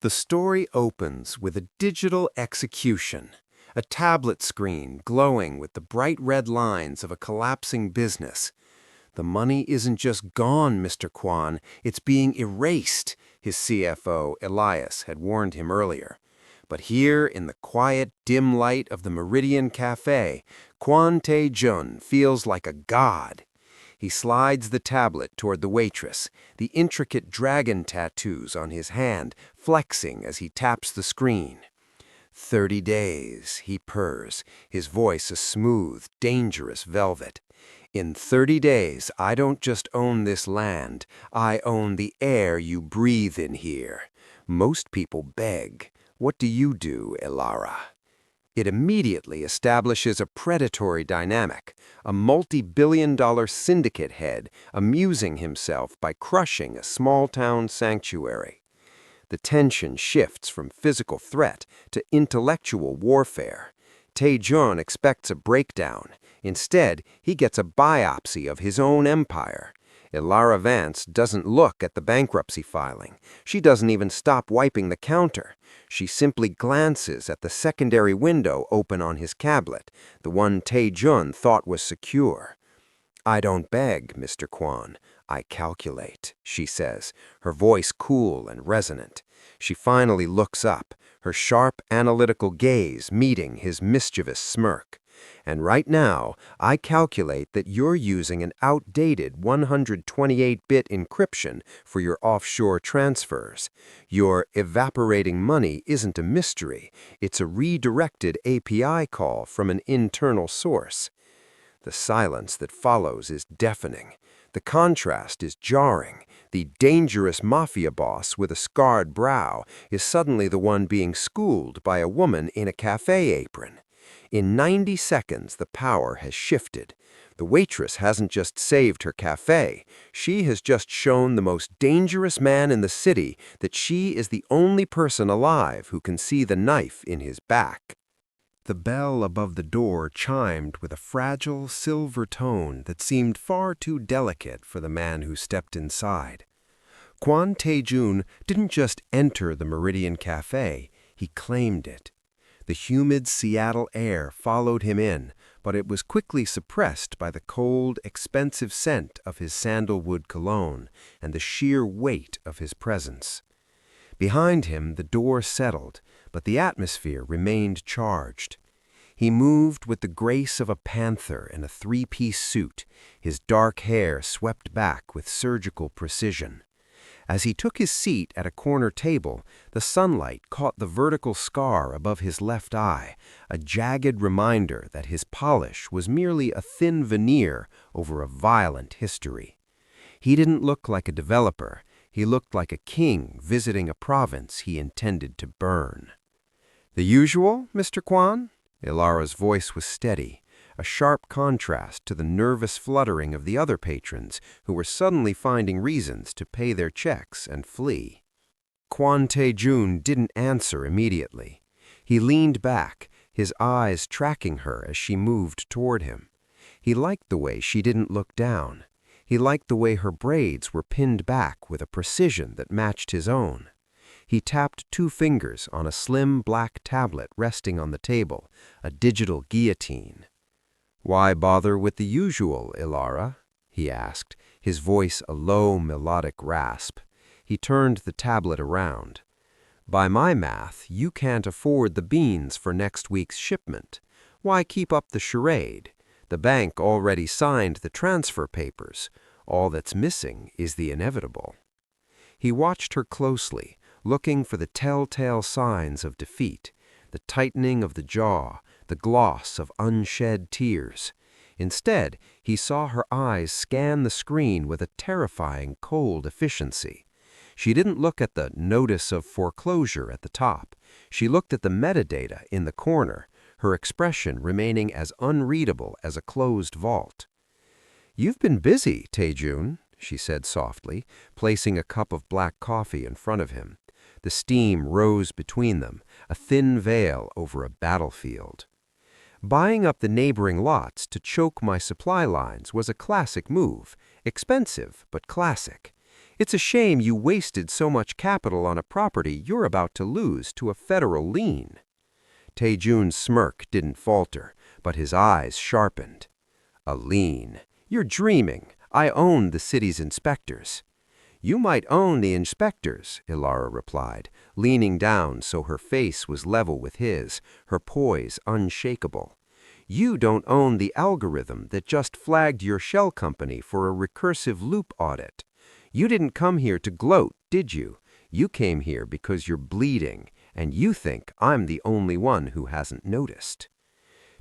The story opens with a digital execution, a tablet screen glowing with the bright red lines of a collapsing business. The money isn't just gone, Mr. Kwon, it's being erased, his CFO, Elias, had warned him earlier. But here, in the quiet, dim light of the Meridian Cafe, Kwon Tae-Jun feels like a god. He slides the tablet toward the waitress, the intricate dragon tattoos on his hand flexing as he taps the screen. 30 days, he purrs, his voice a smooth, dangerous velvet. In 30 days, I don't just own this land, I own the air you breathe in here. Most people beg. What do you do, Elara? It immediately establishes a predatory dynamic, a multi-billion-dollar syndicate head amusing himself by crushing a small-town sanctuary. The tension shifts from physical threat to intellectual warfare. Tae-Jun expects a breakdown. Instead, he gets a biopsy of his own empire. Elara Vance doesn't look at the bankruptcy filing. She doesn't even stop wiping the counter. She simply glances at the secondary window open on his tablet, the one Tae-Jun thought was secure. I don't beg, Mr. Kwon. I calculate, she says, her voice cool and resonant. She finally looks up, her sharp, analytical gaze meeting his mischievous smirk. And right now, I calculate that you're using an outdated 128-bit encryption for your offshore transfers. Your evaporating money isn't a mystery. It's a redirected API call from an internal source. The silence that follows is deafening. The contrast is jarring. The dangerous mafia boss with a scarred brow is suddenly the one being schooled by a woman in a cafe apron. In 90 seconds, the power has shifted. The waitress hasn't just saved her cafe. She has just shown the most dangerous man in the city that she is the only person alive who can see the knife in his back. The bell above the door chimed with a fragile silver tone that seemed far too delicate for the man who stepped inside. Kwon Tae-Jun didn't just enter the Meridian Cafe, he claimed it. The humid Seattle air followed him in, but it was quickly suppressed by the cold, expensive scent of his sandalwood cologne and the sheer weight of his presence. Behind him, the door settled, but the atmosphere remained charged. He moved with the grace of a panther in a three-piece suit, his dark hair swept back with surgical precision. As he took his seat at a corner table, the sunlight caught the vertical scar above his left eye, a jagged reminder that his polish was merely a thin veneer over a violent history. He didn't look like a developer. He looked like a king visiting a province he intended to burn. "The usual, Mr. Kwon?" Elara's voice was steady, a sharp contrast to the nervous fluttering of the other patrons who were suddenly finding reasons to pay their checks and flee. Kwon Tae-Jun didn't answer immediately. He leaned back, his eyes tracking her as she moved toward him. He liked the way she didn't look down. He liked the way her braids were pinned back with a precision that matched his own. He tapped 2 fingers on a slim black tablet resting on the table, a digital guillotine. "Why bother with the usual, Elara?" he asked, his voice a low, melodic rasp. He turned the tablet around. "By my math, you can't afford the beans for next week's shipment. Why keep up the charade? The bank already signed the transfer papers. All that's missing is the inevitable." He watched her closely, looking for the telltale signs of defeat, the tightening of the jaw, the gloss of unshed tears. Instead, he saw her eyes scan the screen with a terrifying, cold efficiency. She didn't look at the notice of foreclosure at the top. She looked at the metadata in the corner, her expression remaining as unreadable as a closed vault. "You've been busy, Tae-Jun," she said softly, placing a cup of black coffee in front of him. The steam rose between them, a thin veil over a battlefield. "Buying up the neighboring lots to choke my supply lines was a classic move, expensive but classic. It's a shame you wasted so much capital on a property you're about to lose to a federal lien." Tae-Jun's smirk didn't falter, but his eyes sharpened. "A lien? You're dreaming. I own the city's inspectors." "You might own the inspectors," Elara replied, leaning down so her face was level with his, her poise unshakable. "You don't own the algorithm that just flagged your shell company for a recursive loop audit. You didn't come here to gloat, did you? You came here because you're bleeding, and you think I'm the only one who hasn't noticed."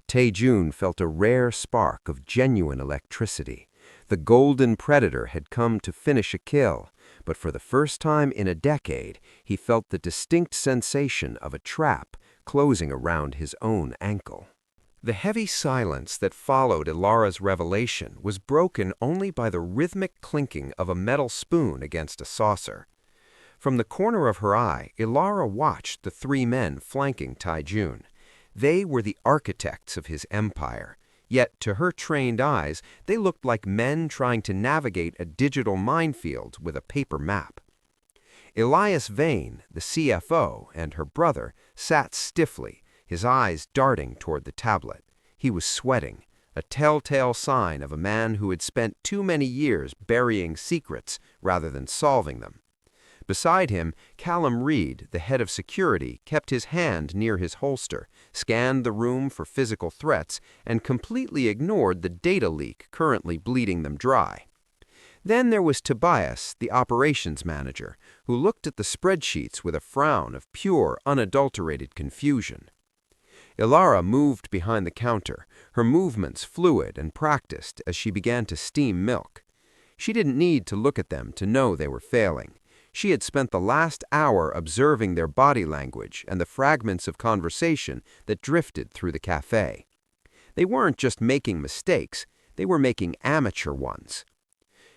Tae-Jun felt a rare spark of genuine electricity. The golden predator had come to finish a kill, but for the first time in a decade, he felt the distinct sensation of a trap closing around his own ankle. The heavy silence that followed Elara's revelation was broken only by the rhythmic clinking of a metal spoon against a saucer. From the corner of her eye, Elara watched the three men flanking Tae-Jun. They were the architects of his empire, yet to her trained eyes, they looked like men trying to navigate a digital minefield with a paper map. Elias Vane, the CFO, and her brother sat stiffly, his eyes darting toward the tablet. He was sweating, a telltale sign of a man who had spent too many years burying secrets rather than solving them. Beside him, Callum Reed, the head of security, kept his hand near his holster, scanned the room for physical threats, and completely ignored the data leak currently bleeding them dry. Then there was Tobias, the operations manager, who looked at the spreadsheets with a frown of pure, unadulterated confusion. Elara moved behind the counter, her movements fluid and practiced as she began to steam milk. She didn't need to look at them to know they were failing. She had spent the last hour observing their body language and the fragments of conversation that drifted through the cafe. They weren't just making mistakes, they were making amateur ones.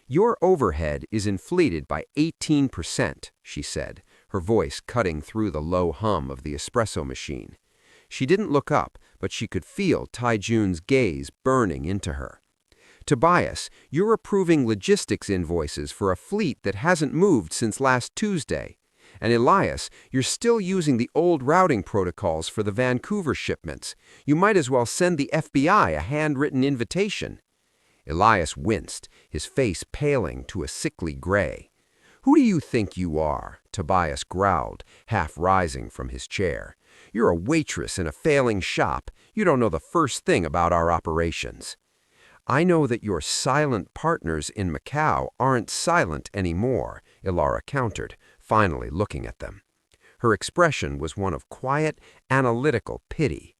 "Your overhead is inflated by 18%, she said, her voice cutting through the low hum of the espresso machine. She didn't look up, but she could feel Tae-Jun's gaze burning into her. "Tobias, you're approving logistics invoices for a fleet that hasn't moved since last Tuesday. And Elias, you're still using the old routing protocols for the Vancouver shipments. You might as well send the FBI a handwritten invitation." Elias winced, his face paling to a sickly gray. "Who do you think you are?" Tobias growled, half rising from his chair. "You're a waitress in a failing shop. You don't know the first thing about our operations." "I know that your silent partners in Macau aren't silent anymore," Elara countered, finally looking at them. Her expression was one of quiet, analytical pity.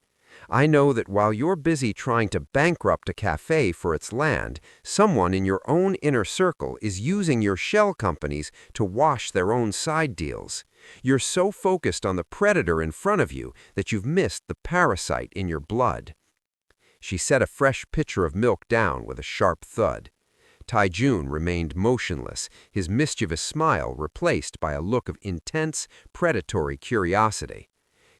"I know that while you're busy trying to bankrupt a cafe for its land, someone in your own inner circle is using your shell companies to wash their own side deals. You're so focused on the predator in front of you that you've missed the parasite in your blood." She set a fresh pitcher of milk down with a sharp thud. Tae-Jun remained motionless, his mischievous smile replaced by a look of intense, predatory curiosity.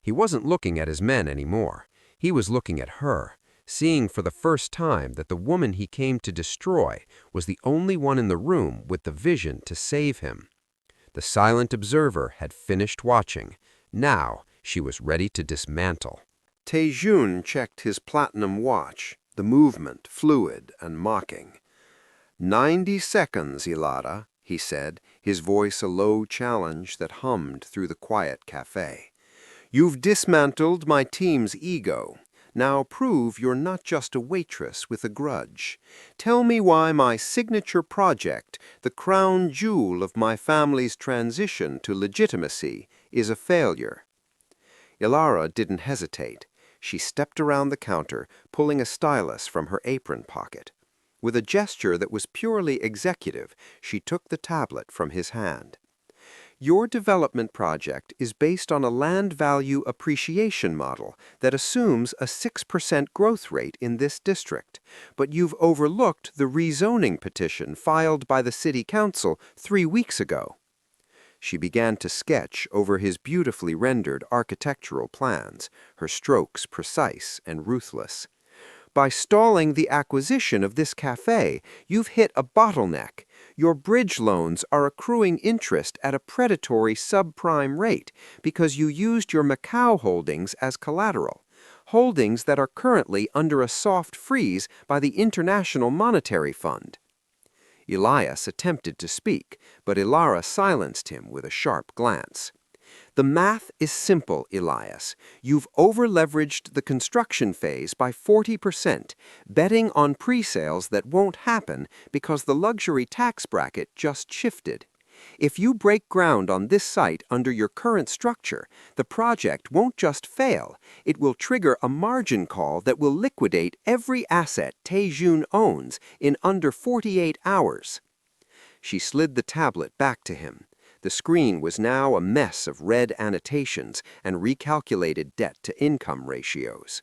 He wasn't looking at his men anymore. He was looking at her, seeing for the first time that the woman he came to destroy was the only one in the room with the vision to save him. The silent observer had finished watching. Now she was ready to dismantle. Tae-Jun checked his platinum watch, the movement fluid and mocking. 90 seconds, Elara, he said, his voice a low challenge that hummed through the quiet cafe. "You've dismantled my team's ego. Now prove you're not just a waitress with a grudge. Tell me why my signature project, the crown jewel of my family's transition to legitimacy, is a failure." Elara didn't hesitate. She stepped around the counter, pulling a stylus from her apron pocket. With a gesture that was purely executive, she took the tablet from his hand. "Your development project is based on a land value appreciation model that assumes a 6% growth rate in this district, but you've overlooked the rezoning petition filed by the City Council 3 weeks ago." She began to sketch over his beautifully rendered architectural plans, her strokes precise and ruthless. "By stalling the acquisition of this cafe, you've hit a bottleneck. Your bridge loans are accruing interest at a predatory subprime rate because you used your Macau holdings as collateral, holdings that are currently under a soft freeze by the International Monetary Fund. Elias attempted to speak, but Elara silenced him with a sharp glance. The math is simple, Elias. You've over-leveraged the construction phase by 40%, betting on pre-sales that won't happen because the luxury tax bracket just shifted. If you break ground on this site under your current structure, the project won't just fail, it will trigger a margin call that will liquidate every asset Tae-Jun owns in under 48 hours. She slid the tablet back to him. The screen was now a mess of red annotations and recalculated debt-to-income ratios.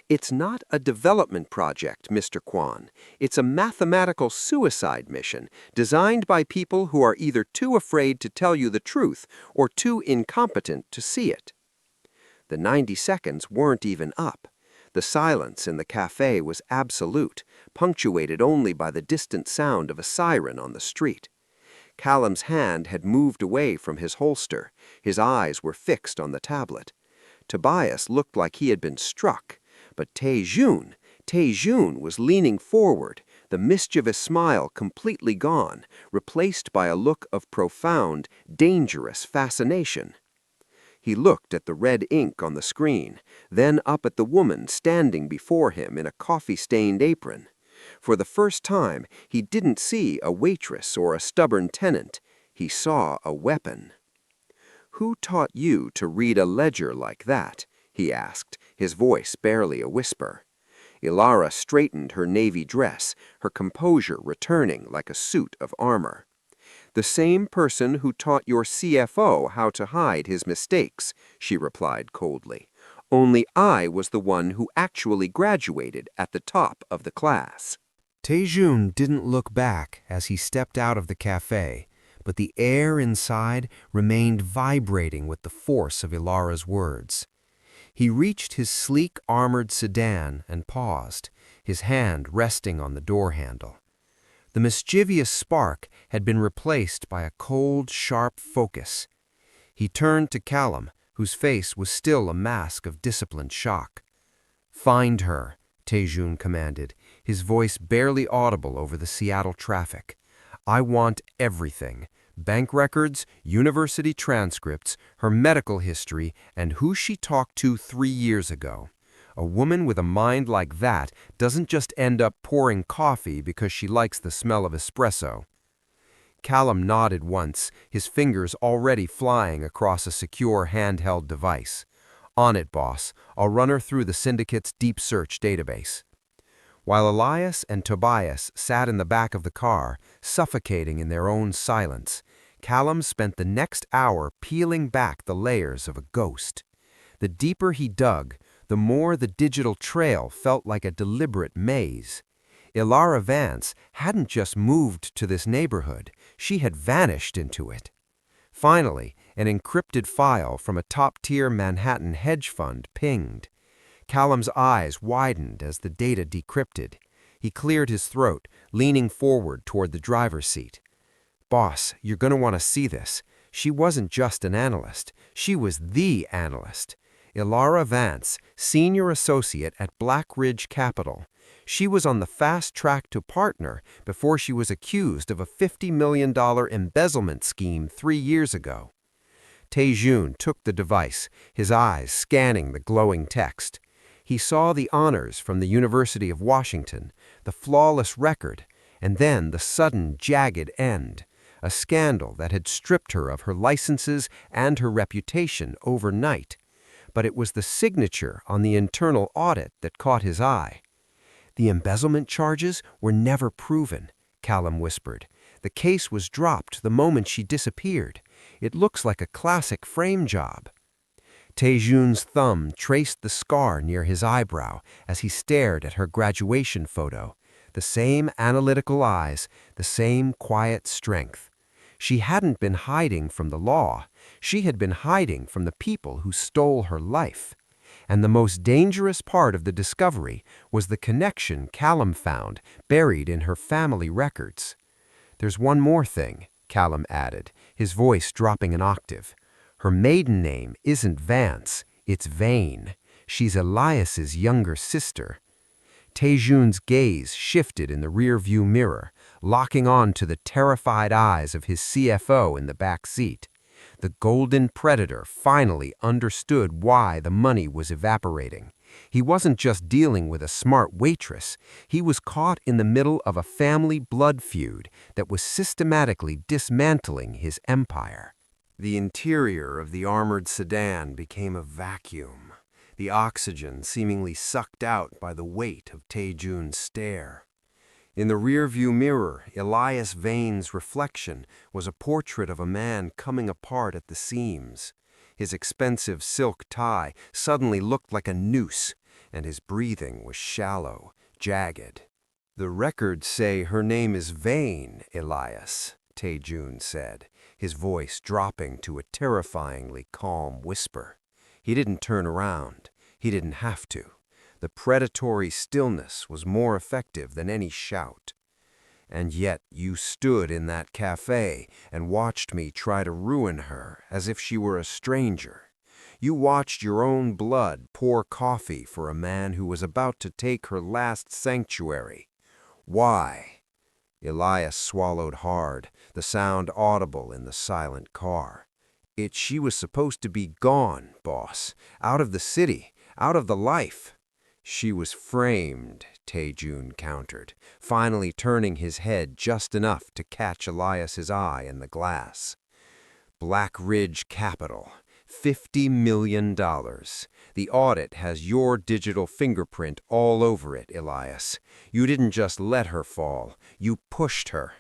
It's not a development project, Mr. Kwon. It's a mathematical suicide mission designed by people who are either too afraid to tell you the truth or too incompetent to see it. The 90 seconds weren't even up. The silence in the cafe was absolute, punctuated only by the distant sound of a siren on the street. Callum's hand had moved away from his holster. His eyes were fixed on the tablet. Tobias looked like he had been struck, but Tae-Jun was leaning forward, the mischievous smile completely gone, replaced by a look of profound, dangerous fascination. He looked at the red ink on the screen, then up at the woman standing before him in a coffee-stained apron. For the first time, he didn't see a waitress or a stubborn tenant. He saw a weapon. "Who taught you to read a ledger like that?" he asked, his voice barely a whisper. Elara straightened her navy dress, her composure returning like a suit of armor. "The same person who taught your CFO how to hide his mistakes," she replied coldly. "Only I was the one who actually graduated at the top of the class." Tae-Jun didn't look back as he stepped out of the cafe, but the air inside remained vibrating with the force of Elara's words. He reached his sleek armored sedan and paused, his hand resting on the door handle. The mischievous spark had been replaced by a cold, sharp focus. He turned to Callum, whose face was still a mask of disciplined shock. "Find her," Tae-Jun commanded, his voice barely audible over the Seattle traffic. "I want everything. Bank records, university transcripts, her medical history, and who she talked to 3 years ago. A woman with a mind like that doesn't just end up pouring coffee because she likes the smell of espresso." Callum nodded once, his fingers already flying across a secure handheld device. "On it, boss. I'll run her through the syndicate's deep search database." While Elias and Tobias sat in the back of the car, suffocating in their own silence, Callum spent the next hour peeling back the layers of a ghost. The deeper he dug, the more the digital trail felt like a deliberate maze. Elara Vance hadn't just moved to this neighborhood, she had vanished into it. Finally, an encrypted file from a top-tier Manhattan hedge fund pinged. Callum's eyes widened as the data decrypted. He cleared his throat, leaning forward toward the driver's seat. "Boss, you're going to want to see this. She wasn't just an analyst. She was the analyst. Elara Vance, senior associate at Black Ridge Capital. She was on the fast track to partner before she was accused of a $50 million embezzlement scheme 3 years ago." Tae-Jun took the device, his eyes scanning the glowing text. He saw the honors from the University of Washington, the flawless record, and then the sudden jagged end, a scandal that had stripped her of her licenses and her reputation overnight. But it was the signature on the internal audit that caught his eye. "The embezzlement charges were never proven," Callum whispered. "The case was dropped the moment she disappeared. It looks like a classic frame job." Tae-Jun's thumb traced the scar near his eyebrow as he stared at her graduation photo. The same analytical eyes, the same quiet strength. She hadn't been hiding from the law. She had been hiding from the people who stole her life. And the most dangerous part of the discovery was the connection Callum found buried in her family records. "There's one more thing," Callum added, his voice dropping an octave. "Her maiden name isn't Vance, it's Vane. She's Elias's younger sister." Tae-Jun's gaze shifted in the rearview mirror, locking on to the terrified eyes of his CFO in the back seat. The golden predator finally understood why the money was evaporating. He wasn't just dealing with a smart waitress. He was caught in the middle of a family blood feud that was systematically dismantling his empire. The interior of the armored sedan became a vacuum, the oxygen seemingly sucked out by the weight of Tae-Jun's stare. In the rearview mirror, Elias Vane's reflection was a portrait of a man coming apart at the seams. His expensive silk tie suddenly looked like a noose, and his breathing was shallow, jagged. "The records say her name is Vane, Elias," Tae-Jun said, his voice dropping to a terrifyingly calm whisper. He didn't turn around. He didn't have to. The predatory stillness was more effective than any shout. "And yet you stood in that cafe and watched me try to ruin her as if she were a stranger. You watched your own blood pour coffee for a man who was about to take her last sanctuary. Why?" Elias swallowed hard, the sound audible in the silent car. She was supposed to be gone, boss, out of the city, out of the life." "She was framed," Tae-Jun countered, finally turning his head just enough to catch Elias's eye in the glass. "Black Ridge Capital, $50 million. The audit has your digital fingerprint all over it, Elias. You didn't just let her fall, you pushed her."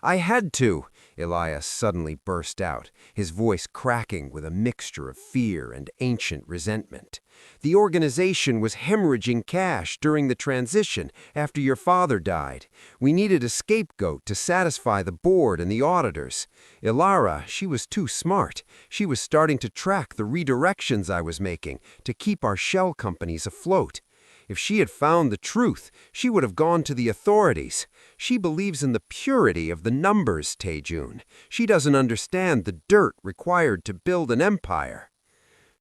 "I had to," Elias suddenly burst out, his voice cracking with a mixture of fear and ancient resentment. "The organization was hemorrhaging cash during the transition after your father died. We needed a scapegoat to satisfy the board and the auditors. Elara, she was too smart. She was starting to track the redirections I was making to keep our shell companies afloat. If she had found the truth, she would have gone to the authorities. She believes in the purity of the numbers, Tae-Jun. She doesn't understand the dirt required to build an empire."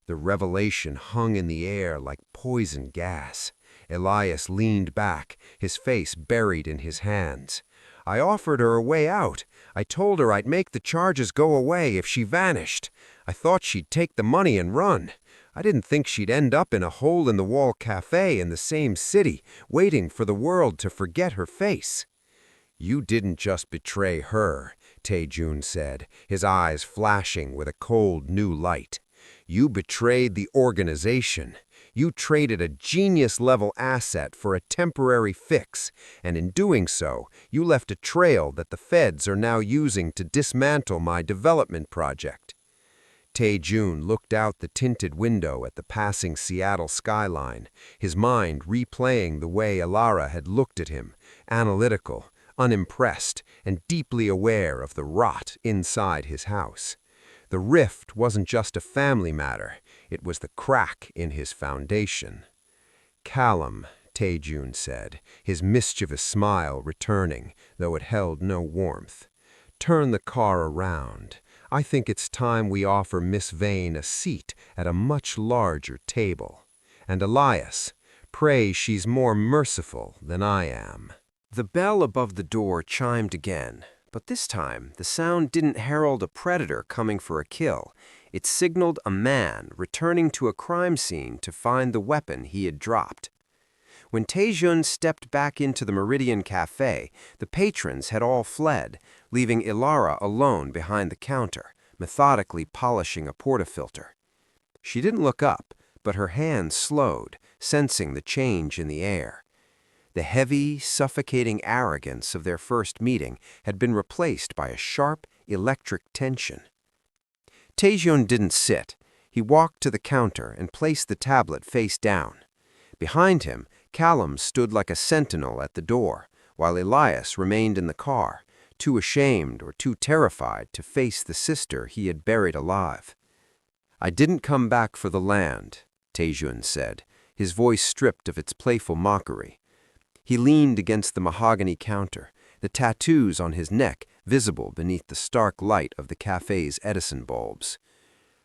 The revelation hung in the air like poison gas. Elias leaned back, his face buried in his hands. "I offered her a way out. I told her I'd make the charges go away if she vanished. I thought she'd take the money and run. I didn't think she'd end up in a hole-in-the-wall cafe in the same city, waiting for the world to forget her face." "You didn't just betray her," Tae-Jun said, his eyes flashing with a cold new light. "You betrayed the organization. You traded a genius-level asset for a temporary fix, and in doing so, you left a trail that the feds are now using to dismantle my development project." Tae-Jun looked out the tinted window at the passing Seattle skyline, his mind replaying the way Elara had looked at him, analytical, unimpressed, and deeply aware of the rot inside his house. The rift wasn't just a family matter, it was the crack in his foundation. "Callum," Tae-Jun said, his mischievous smile returning, though it held no warmth. "Turn the car around. I think it's time we offer Miss Vane a seat at a much larger table. And Elias, pray she's more merciful than I am." The bell above the door chimed again, but this time the sound didn't herald a predator coming for a kill. It signaled a man returning to a crime scene to find the weapon he had dropped. When Tae-Jun stepped back into the Meridian Cafe, the patrons had all fled, leaving Elara alone behind the counter, methodically polishing a portafilter. She didn't look up, but her hand slowed, sensing the change in the air. The heavy, suffocating arrogance of their first meeting had been replaced by a sharp, electric tension. Tae-Jun didn't sit. He walked to the counter and placed the tablet face down. Behind him, Callum stood like a sentinel at the door, while Elias remained in the car, too ashamed or too terrified to face the sister he had buried alive. "I didn't come back for the land," Tae-Jun said, his voice stripped of its playful mockery. He leaned against the mahogany counter, the tattoos on his neck visible beneath the stark light of the cafe's Edison bulbs.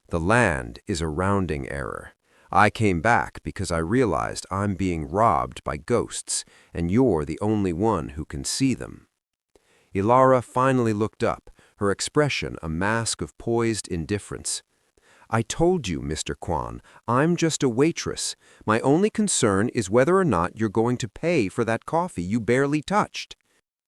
The land is a rounding error. I came back because I realized I'm being robbed by ghosts, and you're the only one who can see them. Elara finally looked up, her expression a mask of poised indifference. I told you, Mr. Kwon, I'm just a waitress. My only concern is whether or not you're going to pay for that coffee you barely touched.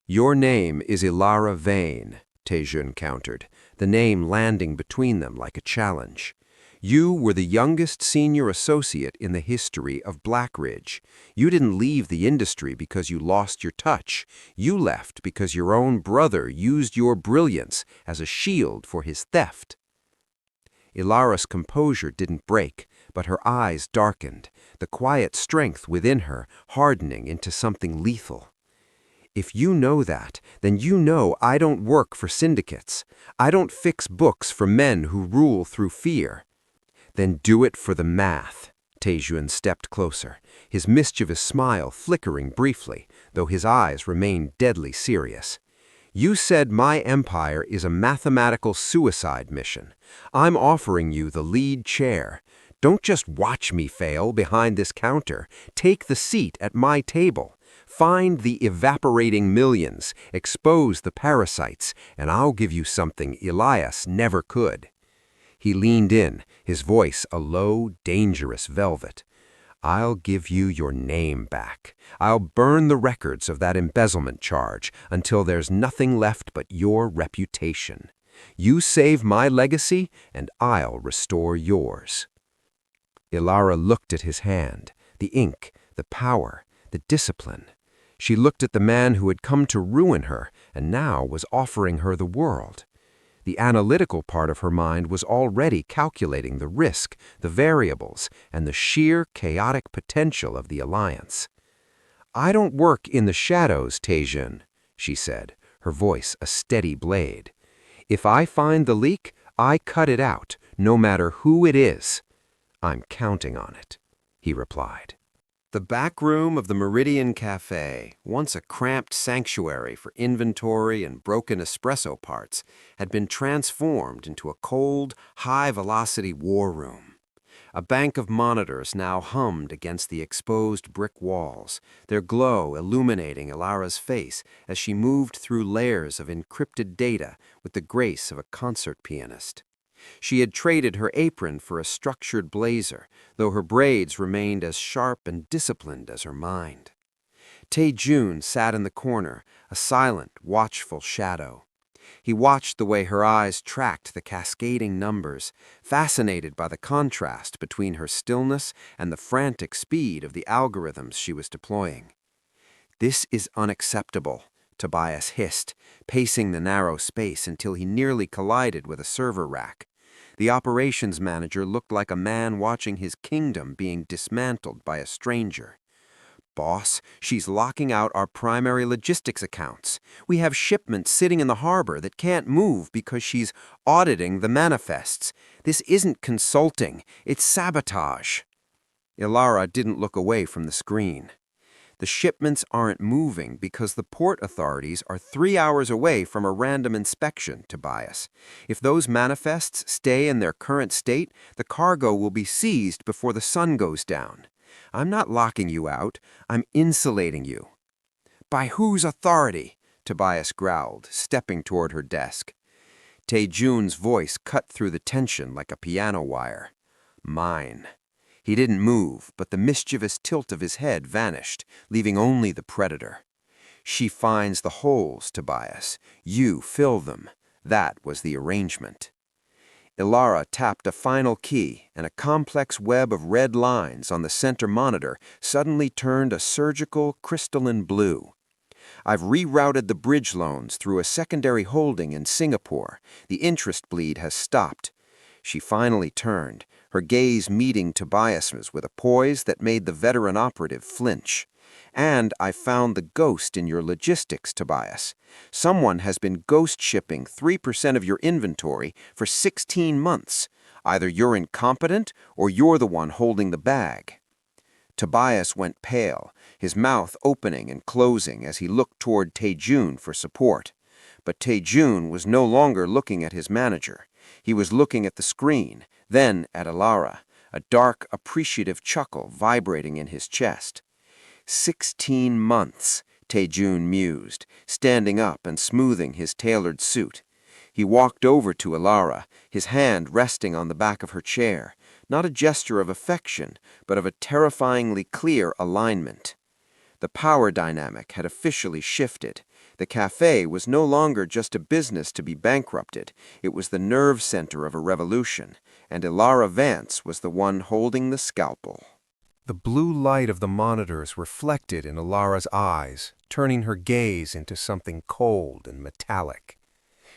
Your name is Elara Vance, Tae-Jun countered, the name landing between them like a challenge. You were the youngest senior associate in the history of Blackridge. You didn't leave the industry because you lost your touch. You left because your own brother used your brilliance as a shield for his theft. Elara's composure didn't break, but her eyes darkened, the quiet strength within her hardening into something lethal. If you know that, then you know I don't work for syndicates. I don't fix books for men who rule through fear. Then do it for the math. Tae-Jun stepped closer, his mischievous smile flickering briefly, though his eyes remained deadly serious. You said my empire is a mathematical suicide mission. I'm offering you the lead chair. Don't just watch me fail behind this counter. Take the seat at my table. Find the evaporating millions, expose the parasites, and I'll give you something Elias never could. He leaned in, his voice a low, dangerous velvet. I'll give you your name back. I'll burn the records of that embezzlement charge until there's nothing left but your reputation. You save my legacy, and I'll restore yours. Elara looked at his hand, the ink, the power, the discipline. She looked at the man who had come to ruin her and now was offering her the world. The analytical part of her mind was already calculating the risk, the variables, and the sheer chaotic potential of the alliance. I don't work in the shadows, Tae-Jun, she said, her voice a steady blade. If I find the leak, I cut it out, no matter who it is. I'm counting on it, he replied. The back room of the Meridian Cafe, once a cramped sanctuary for inventory and broken espresso parts, had been transformed into a cold, high-velocity war room. A bank of monitors now hummed against the exposed brick walls, their glow illuminating Elara's face as she moved through layers of encrypted data with the grace of a concert pianist. She had traded her apron for a structured blazer, though her braids remained as sharp and disciplined as her mind. Tae-Jun sat in the corner, a silent, watchful shadow. He watched the way her eyes tracked the cascading numbers, fascinated by the contrast between her stillness and the frantic speed of the algorithms she was deploying. This is unacceptable, Tobias hissed, pacing the narrow space until he nearly collided with a server rack. The operations manager looked like a man watching his kingdom being dismantled by a stranger. Boss, she's locking out our primary logistics accounts. We have shipments sitting in the harbor that can't move because she's auditing the manifests. This isn't consulting, it's sabotage. Elara didn't look away from the screen. The shipments aren't moving because the port authorities are 3 hours away from a random inspection, Tobias. If those manifests stay in their current state, the cargo will be seized before the sun goes down. I'm not locking you out, I'm insulating you. By whose authority? Tobias growled, stepping toward her desk. Tae-Jun's voice cut through the tension like a piano wire. Mine. He didn't move, but the mischievous tilt of his head vanished, leaving only the predator. She finds the holes, Tobias. You fill them. That was the arrangement. Elara tapped a final key, and a complex web of red lines on the center monitor suddenly turned a surgical, crystalline blue. I've rerouted the bridge loans through a secondary holding in Singapore. The interest bleed has stopped. She finally turned, her gaze meeting Tobias's with a poise that made the veteran operative flinch. And I found the ghost in your logistics, Tobias. Someone has been ghost shipping 3% of your inventory for 16 months. Either you're incompetent or you're the one holding the bag. Tobias went pale, his mouth opening and closing as he looked toward Tae-Jun for support. But Tae-Jun was no longer looking at his manager. He was looking at the screen, then at Elara, a dark, appreciative chuckle vibrating in his chest. 16 months, Tae-Jun mused, standing up and smoothing his tailored suit. He walked over to Elara, his hand resting on the back of her chair, not a gesture of affection, but of a terrifyingly clear alignment. The power dynamic had officially shifted. The cafe was no longer just a business to be bankrupted. It was the nerve center of a revolution, and Elara Vance was the one holding the scalpel. The blue light of the monitors reflected in Elara's eyes, turning her gaze into something cold and metallic.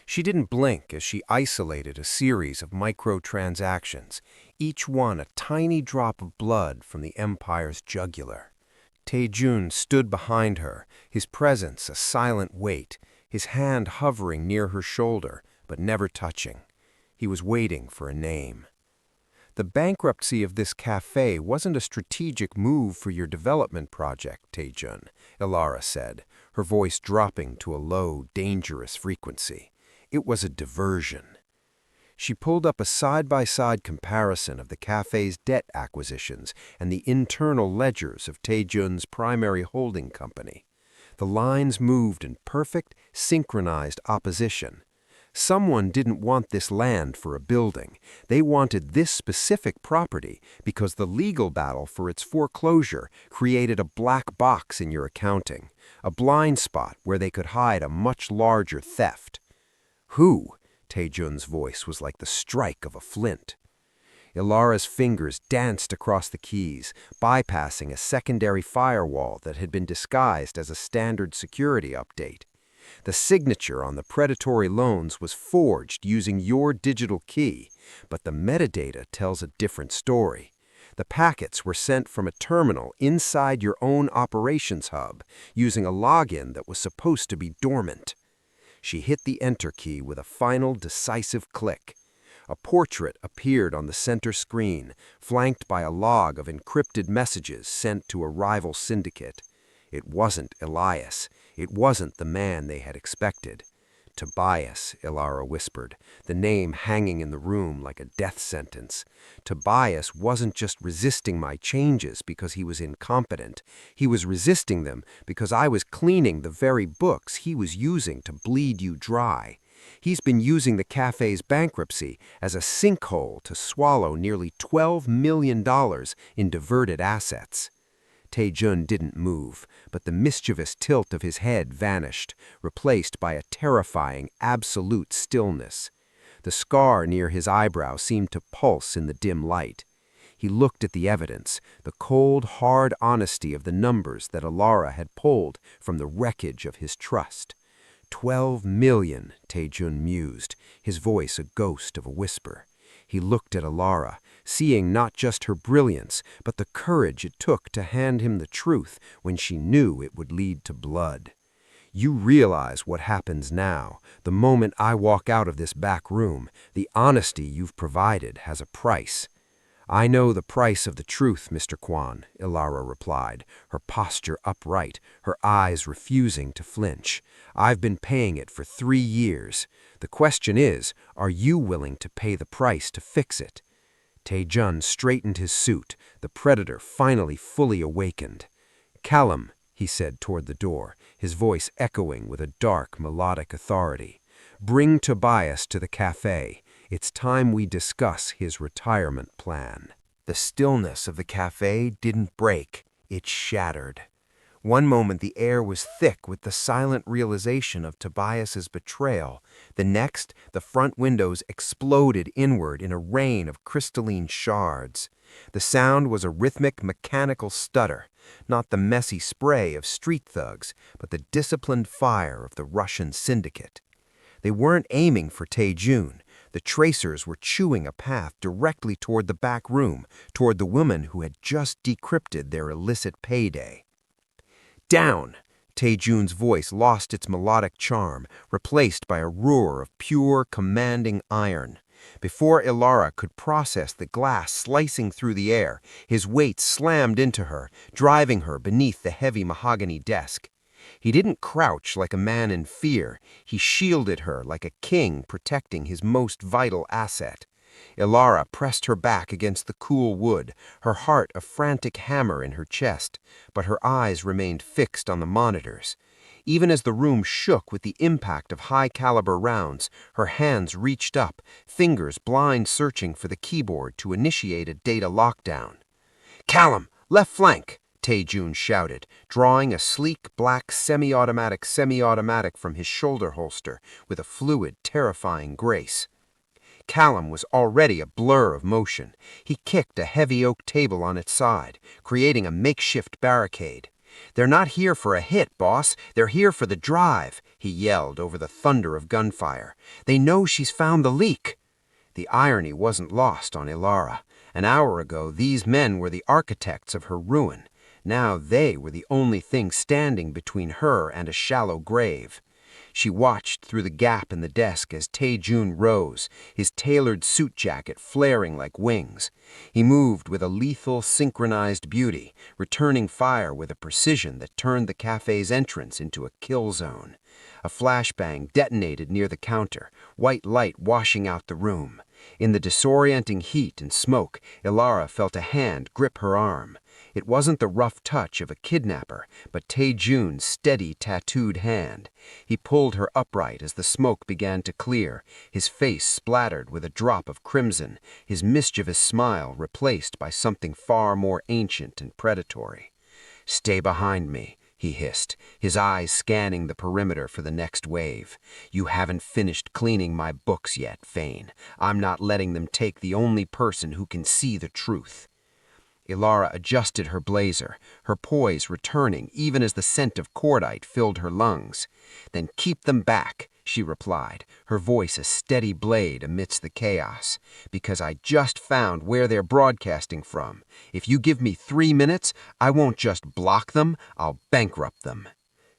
She didn't blink as she isolated a series of microtransactions, each one a tiny drop of blood from the empire's jugular. Tae-Jun stood behind her, his presence a silent weight, his hand hovering near her shoulder, but never touching. He was waiting for a name. The bankruptcy of this cafe wasn't a strategic move for your development project, Tae-Jun, Elara said, her voice dropping to a low, dangerous frequency. It was a diversion. She pulled up a side-by-side comparison of the cafe's debt acquisitions and the internal ledgers of Tae-Jun's primary holding company. The lines moved in perfect, synchronized opposition. Someone didn't want this land for a building. They wanted this specific property because the legal battle for its foreclosure created a black box in your accounting, a blind spot where they could hide a much larger theft. Who? Tae-Jun's voice was like the strike of a flint. Elara's fingers danced across the keys, bypassing a secondary firewall that had been disguised as a standard security update. The signature on the predatory loans was forged using your digital key, but the metadata tells a different story. The packets were sent from a terminal inside your own operations hub, using a login that was supposed to be dormant. She hit the enter key with a final decisive click. A portrait appeared on the center screen, flanked by a log of encrypted messages sent to a rival syndicate. It wasn't Elias. It wasn't the man they had expected. Tobias, Elara whispered, the name hanging in the room like a death sentence. Tobias wasn't just resisting my changes because he was incompetent. He was resisting them because I was cleaning the very books he was using to bleed you dry. He's been using the cafe's bankruptcy as a sinkhole to swallow nearly $12 million in diverted assets. Tae-Jun didn't move, but the mischievous tilt of his head vanished, replaced by a terrifying, absolute stillness. The scar near his eyebrow seemed to pulse in the dim light. He looked at the evidence, the cold, hard honesty of the numbers that Elara had pulled from the wreckage of his trust. 12 million, Tae-Jun mused, his voice a ghost of a whisper. He looked at Elara, seeing not just her brilliance, but the courage it took to hand him the truth when she knew it would lead to blood. You realize what happens now. The moment I walk out of this back room, the honesty you've provided has a price. I know the price of the truth, Mr. Kwon, Elara replied, her posture upright, her eyes refusing to flinch. I've been paying it for 3 years. The question is, are you willing to pay the price to fix it? Tae-Jun straightened his suit, the predator finally fully awakened. Callum, he said toward the door, his voice echoing with a dark, melodic authority. Bring Tobias to the cafe. It's time we discuss his retirement plan. The stillness of the cafe didn't break, it shattered. One moment the air was thick with the silent realization of Tobias's betrayal. The next, the front windows exploded inward in a rain of crystalline shards. The sound was a rhythmic, mechanical stutter, not the messy spray of street thugs, but the disciplined fire of the Russian syndicate. They weren't aiming for Tae-Jun. The tracers were chewing a path directly toward the back room, toward the woman who had just decrypted their illicit payday. Down! Tae-Jun's voice lost its melodic charm, replaced by a roar of pure, commanding iron. Before Elara could process the glass slicing through the air, his weight slammed into her, driving her beneath the heavy mahogany desk. He didn't crouch like a man in fear. He shielded her like a king protecting his most vital asset. Elara pressed her back against the cool wood, her heart a frantic hammer in her chest, but her eyes remained fixed on the monitors. Even as the room shook with the impact of high-caliber rounds, her hands reached up, fingers blind searching for the keyboard to initiate a data lockdown. "Callum, left flank!" Tae-Jun shouted, drawing a sleek black semi-automatic from his shoulder holster with a fluid, terrifying grace. Callum was already a blur of motion. He kicked a heavy oak table on its side, creating a makeshift barricade. "They're not here for a hit, boss. They're here for the drive," he yelled over the thunder of gunfire. "They know she's found the leak." The irony wasn't lost on Elara. An hour ago, these men were the architects of her ruin. Now they were the only thing standing between her and a shallow grave. She watched through the gap in the desk as Tae-Jun rose, his tailored suit jacket flaring like wings. He moved with a lethal, synchronized beauty, returning fire with a precision that turned the cafe's entrance into a kill zone. A flashbang detonated near the counter, white light washing out the room. In the disorienting heat and smoke, Elara felt a hand grip her arm. It wasn't the rough touch of a kidnapper, but Tae-Jun's steady, tattooed hand. He pulled her upright as the smoke began to clear, his face splattered with a drop of crimson, his mischievous smile replaced by something far more ancient and predatory. "Stay behind me," he hissed, his eyes scanning the perimeter for the next wave. "You haven't finished cleaning my books yet, Fane. I'm not letting them take the only person who can see the truth." Elara adjusted her blazer, her poise returning even as the scent of cordite filled her lungs. "Then keep them back," she replied, her voice a steady blade amidst the chaos. "Because I just found where they're broadcasting from. If you give me 3 minutes, I won't just block them, I'll bankrupt them."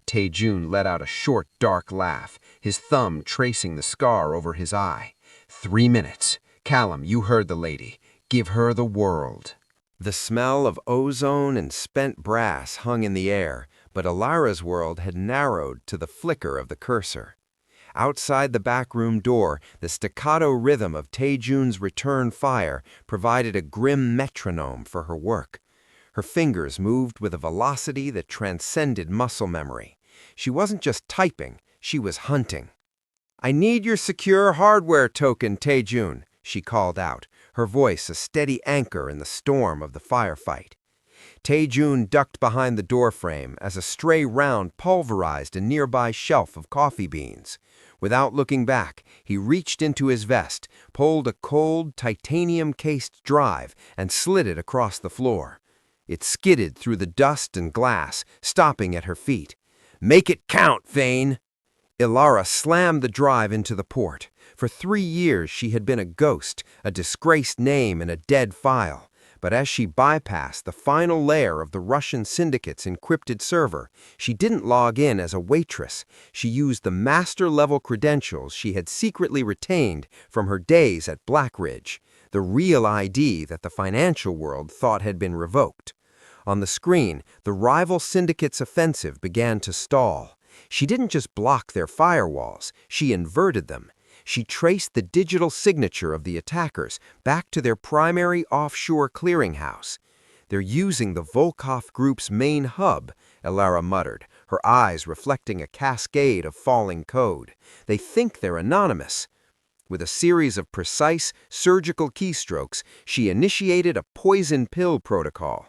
Tae-Jun let out a short, dark laugh, his thumb tracing the scar over his eye. 3 minutes. Callum, you heard the lady. Give her the world. The smell of ozone and spent brass hung in the air, but Elara's world had narrowed to the flicker of the cursor. Outside the backroom door, the staccato rhythm of Tae-Jun's return fire provided a grim metronome for her work. Her fingers moved with a velocity that transcended muscle memory. She wasn't just typing, she was hunting. "I need your secure hardware token, Tae-Jun," she called out, her voice a steady anchor in the storm of the firefight. Tae-Jun ducked behind the doorframe as a stray round pulverized a nearby shelf of coffee beans. Without looking back, he reached into his vest, pulled a cold, titanium-cased drive, and slid it across the floor. It skidded through the dust and glass, stopping at her feet. "Make it count, Vane!" Elara slammed the drive into the port. For 3 years she had been a ghost, a disgraced name in a dead file. But as she bypassed the final layer of the Russian syndicate's encrypted server, she didn't log in as a waitress. She used the master-level credentials she had secretly retained from her days at Blackridge, the real ID that the financial world thought had been revoked. On the screen, the rival syndicate's offensive began to stall. She didn't just block their firewalls, she inverted them. She traced the digital signature of the attackers back to their primary offshore clearinghouse. "They're using the Volkov Group's main hub," Elara muttered, her eyes reflecting a cascade of falling code. "They think they're anonymous." With a series of precise, surgical keystrokes, she initiated a poison pill protocol.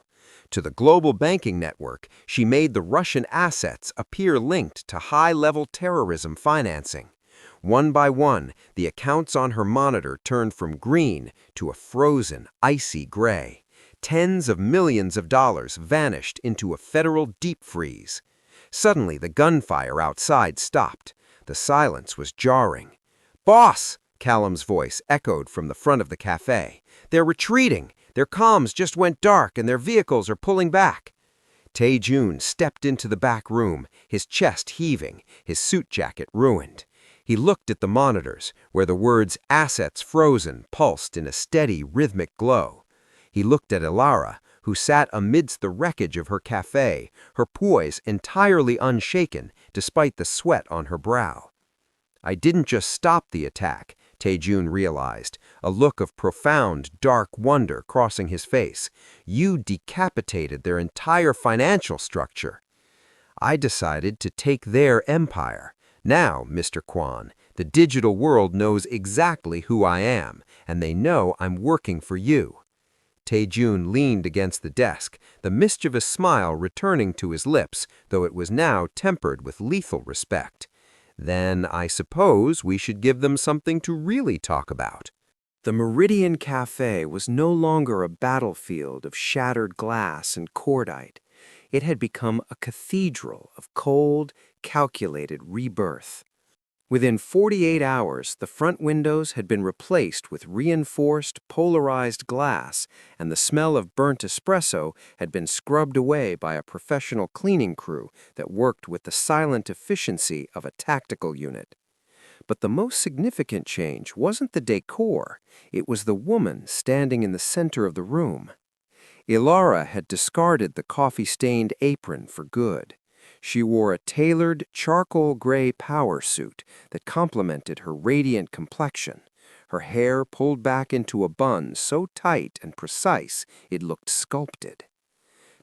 To the global banking network, she made the Russian assets appear linked to high-level terrorism financing. One by one, the accounts on her monitor turned from green to a frozen, icy gray. Tens of millions of dollars vanished into a federal deep freeze. Suddenly, the gunfire outside stopped. The silence was jarring. "Boss!" Callum's voice echoed from the front of the cafe. "They're retreating. Their comms just went dark and their vehicles are pulling back." Tae-Jun stepped into the back room, his chest heaving, his suit jacket ruined. He looked at the monitors, where the words "assets frozen" pulsed in a steady, rhythmic glow. He looked at Elara, who sat amidst the wreckage of her cafe, her poise entirely unshaken despite the sweat on her brow. I didn't just stop the attack, Tae-Jun realized, a look of profound, dark wonder crossing his face. You decapitated their entire financial structure. I decided to take their empire. Now, Mr. Kwon, the digital world knows exactly who I am, and they know I'm working for you. Tae-Jun leaned against the desk, the mischievous smile returning to his lips, though it was now tempered with lethal respect. Then I suppose we should give them something to really talk about. The Meridian Cafe was no longer a battlefield of shattered glass and cordite. It had become a cathedral of cold, calculated rebirth. Within 48 hours, the front windows had been replaced with reinforced, polarized glass, and the smell of burnt espresso had been scrubbed away by a professional cleaning crew that worked with the silent efficiency of a tactical unit. But the most significant change wasn't the decor, it was the woman standing in the center of the room. Elara had discarded the coffee-stained apron for good. She wore a tailored charcoal gray power suit that complemented her radiant complexion, her hair pulled back into a bun so tight and precise it looked sculpted.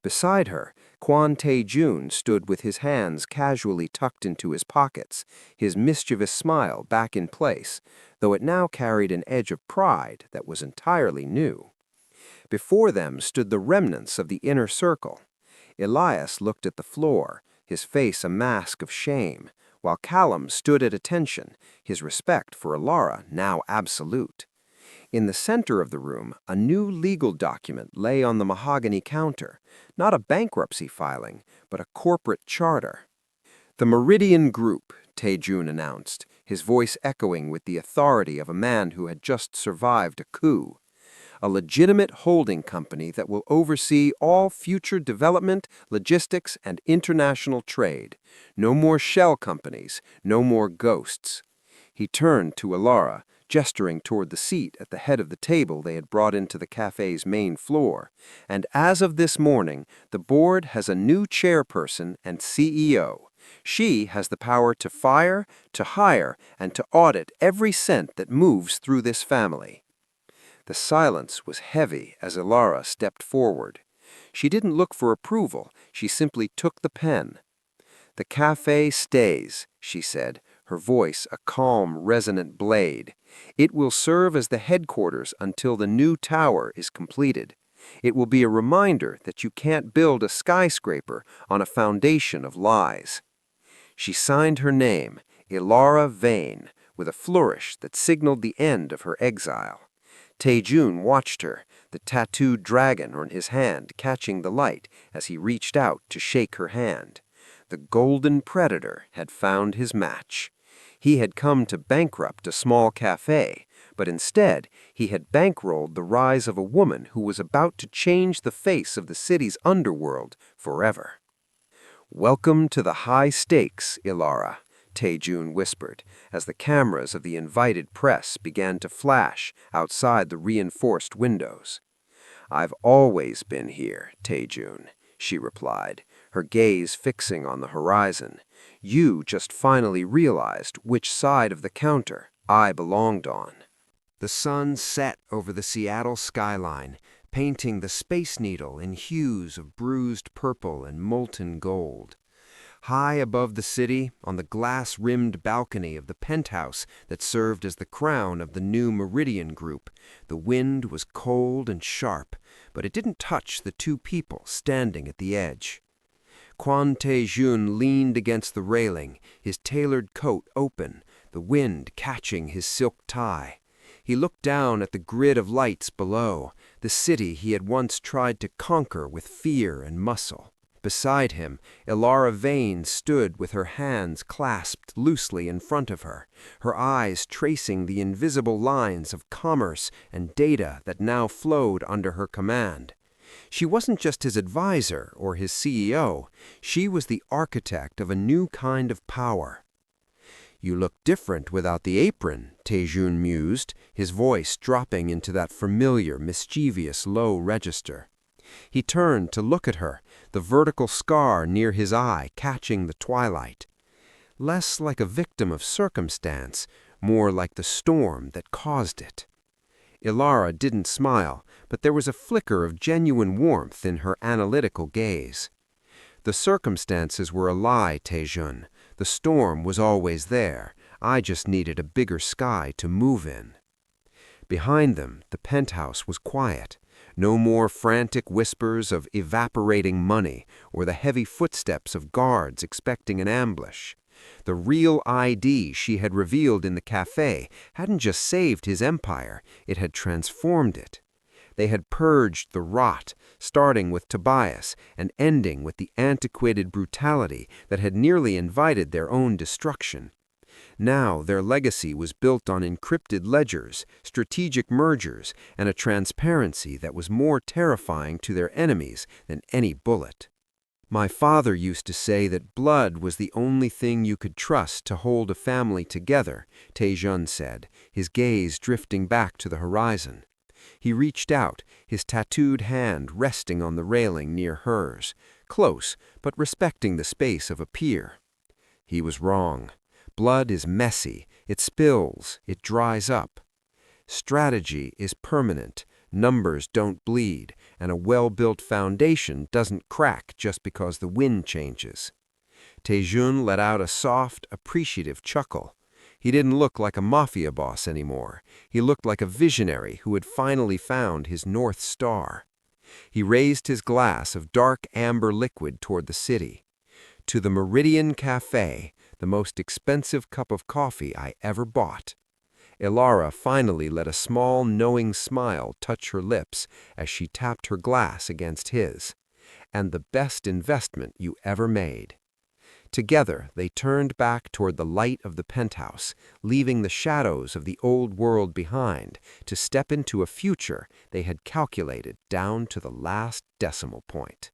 Beside her, Kwon Tae-Jun stood with his hands casually tucked into his pockets, his mischievous smile back in place, though it now carried an edge of pride that was entirely new. Before them stood the remnants of the inner circle. Elias looked at the floor, his face a mask of shame, while Callum stood at attention, his respect for Elara now absolute. In the center of the room, a new legal document lay on the mahogany counter, not a bankruptcy filing, but a corporate charter. "The Meridian Group," Tae-Jun announced, his voice echoing with the authority of a man who had just survived a coup. "A legitimate holding company that will oversee all future development, logistics, and international trade. No more shell companies, no more ghosts." He turned to Elara, gesturing toward the seat at the head of the table they had brought into the cafe's main floor. "And as of this morning, the board has a new chairperson and CEO. She has the power to fire, to hire, and to audit every cent that moves through this family." The silence was heavy as Elara stepped forward. She didn't look for approval, she simply took the pen. "The cafe stays," she said, her voice a calm, resonant blade. "It will serve as the headquarters until the new tower is completed. It will be a reminder that you can't build a skyscraper on a foundation of lies." She signed her name, Elara Vance, with a flourish that signaled the end of her exile. Tae-Jun watched her, the tattooed dragon on his hand catching the light as he reached out to shake her hand. The golden predator had found his match. He had come to bankrupt a small cafe, but instead he had bankrolled the rise of a woman who was about to change the face of the city's underworld forever. "Welcome to the high stakes, Elara," Tae-Jun whispered, as the cameras of the invited press began to flash outside the reinforced windows. "I've always been here, Tae-Jun," she replied, her gaze fixing on the horizon. "You just finally realized which side of the counter I belonged on." The sun set over the Seattle skyline, painting the Space Needle in hues of bruised purple and molten gold. High above the city, on the glass-rimmed balcony of the penthouse that served as the crown of the new Meridian Group, the wind was cold and sharp, but it didn't touch the two people standing at the edge. Kwon Tae-Jun leaned against the railing, his tailored coat open, the wind catching his silk tie. He looked down at the grid of lights below, the city he had once tried to conquer with fear and muscle. Beside him, Elara Vance stood with her hands clasped loosely in front of her, her eyes tracing the invisible lines of commerce and data that now flowed under her command. She wasn't just his advisor or his CEO, she was the architect of a new kind of power. "You look different without the apron," Tae-Jun mused, his voice dropping into that familiar, mischievous low register. He turned to look at her, the vertical scar near his eye catching the twilight. Less like a victim of circumstance, more like the storm that caused it. Elara didn't smile, but there was a flicker of genuine warmth in her analytical gaze. The circumstances were a lie, Tae-Jun. The storm was always there. I just needed a bigger sky to move in. Behind them, the penthouse was quiet. No more frantic whispers of evaporating money or the heavy footsteps of guards expecting an ambush. The real ID she had revealed in the cafe hadn't just saved his empire, it had transformed it. They had purged the rot, starting with Tobias and ending with the antiquated brutality that had nearly invited their own destruction. Now their legacy was built on encrypted ledgers, strategic mergers, and a transparency that was more terrifying to their enemies than any bullet. My father used to say that blood was the only thing you could trust to hold a family together, Tae-Jun said, his gaze drifting back to the horizon. He reached out, his tattooed hand resting on the railing near hers, close but respecting the space of a peer. He was wrong. Blood is messy, it spills, it dries up. Strategy is permanent, numbers don't bleed, and a well-built foundation doesn't crack just because the wind changes. Tae-Jun let out a soft, appreciative chuckle. He didn't look like a mafia boss anymore. He looked like a visionary who had finally found his North Star. He raised his glass of dark amber liquid toward the city. To the Meridian Cafe, the most expensive cup of coffee I ever bought. Elara finally let a small, knowing smile touch her lips as she tapped her glass against his. And the best investment you ever made. Together, they turned back toward the light of the penthouse, leaving the shadows of the old world behind to step into a future they had calculated down to the last decimal point.